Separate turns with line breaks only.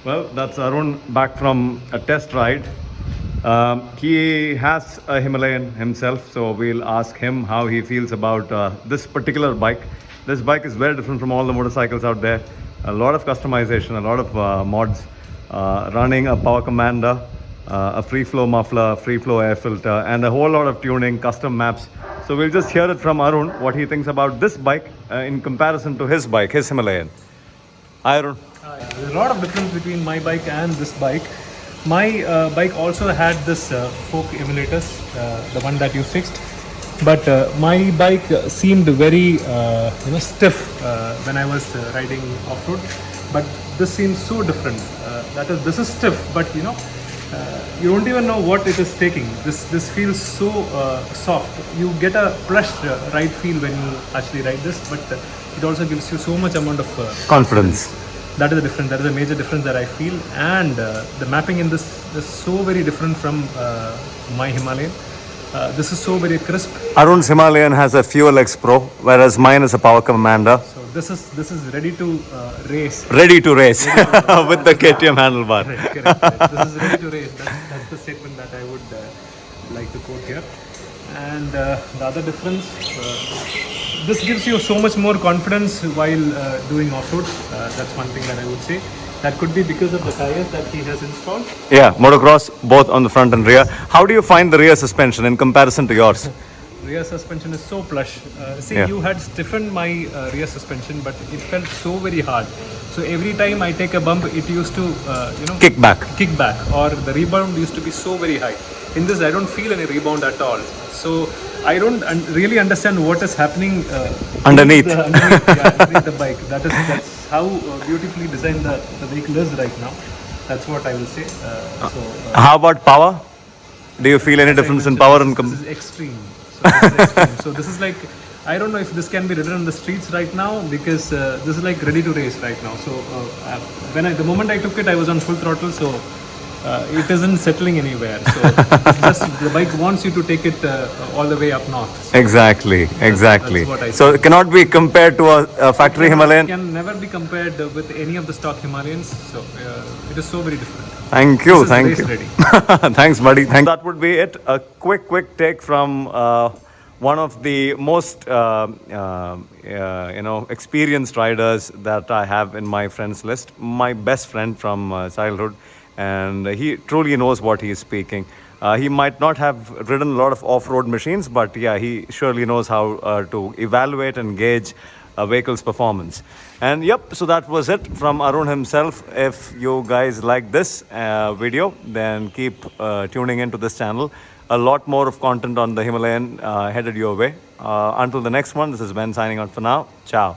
Well, that's Arun back from a test ride. He has a Himalayan himself, so we'll ask him how he feels about this particular bike. This bike is very different from all the motorcycles out there. A lot of customization, a lot of mods, running a power commander, a free flow muffler, free flow air filter, and a whole lot of tuning, custom maps. So we'll just hear it from Arun what he thinks about this bike in comparison to his bike, his Himalayan. Hi, Arun.
There's a lot of difference between my bike and this bike. My bike also had this fork emulators, the one that you fixed, but my bike seemed very stiff when I was riding off-road. But this seems so different. That is, this is stiff, but you don't even know what it is taking. This feels so soft. You get a plush ride feel when you actually ride this, but it also gives you so much amount of
Confidence.
That is a difference. That is a major difference that I feel, and the mapping in this is so very different from my Himalayan. This is so very crisp.
Arun's Himalayan has a Fuel X Pro, whereas mine is a Power Commander.
So this is ready to race.
Ready to race with the KTM handlebar.
Correct. This is ready to race. That's the statement that I would like to quote here. And the other difference, this gives you so much more confidence while doing off-road. That's one thing that I would say. That could be because of the tires that he has installed.
Yeah, motocross, both on the front and rear. How do you find the rear suspension in comparison to yours?
Rear suspension is so plush.
Yeah.
You had stiffened my rear suspension, but it felt so very hard. So every time I take a bump, it used to,
Kick back.
or the rebound used to be so very high. In this, I don't feel any rebound at all. So I don't really understand what is happening
Underneath.
underneath the bike. That's how beautifully designed the vehicle is right now. That's what I will say.
How about power? Do you feel any difference in power?
This is extreme. So this is like, I don't know if this can be ridden on the streets right now, because this is like ready to race right now. So the moment I took it, I was on full throttle. So it isn't settling anywhere. So the bike wants you to take it all the way up north. So
Exactly.
that's what I
So it cannot be compared to a factory Himalayan.
It can never be compared with any of the stock Himalayans. So it is so very different.
Thank you.
This is
Thank
race
you.
ready.
Thanks, buddy. That would be it. A quick take from one of the most experienced riders that I have in my friends list. My best friend from childhood, and he truly knows what he is speaking. He might not have ridden a lot of off-road machines, but yeah, he surely knows how to evaluate and gauge a vehicle's performance. And yep, so that was it from Arun himself. If you guys like this video, then keep tuning into this channel. A lot more of content on the Himalayan headed your way. Until the next one, this is Ben signing out for now. Ciao.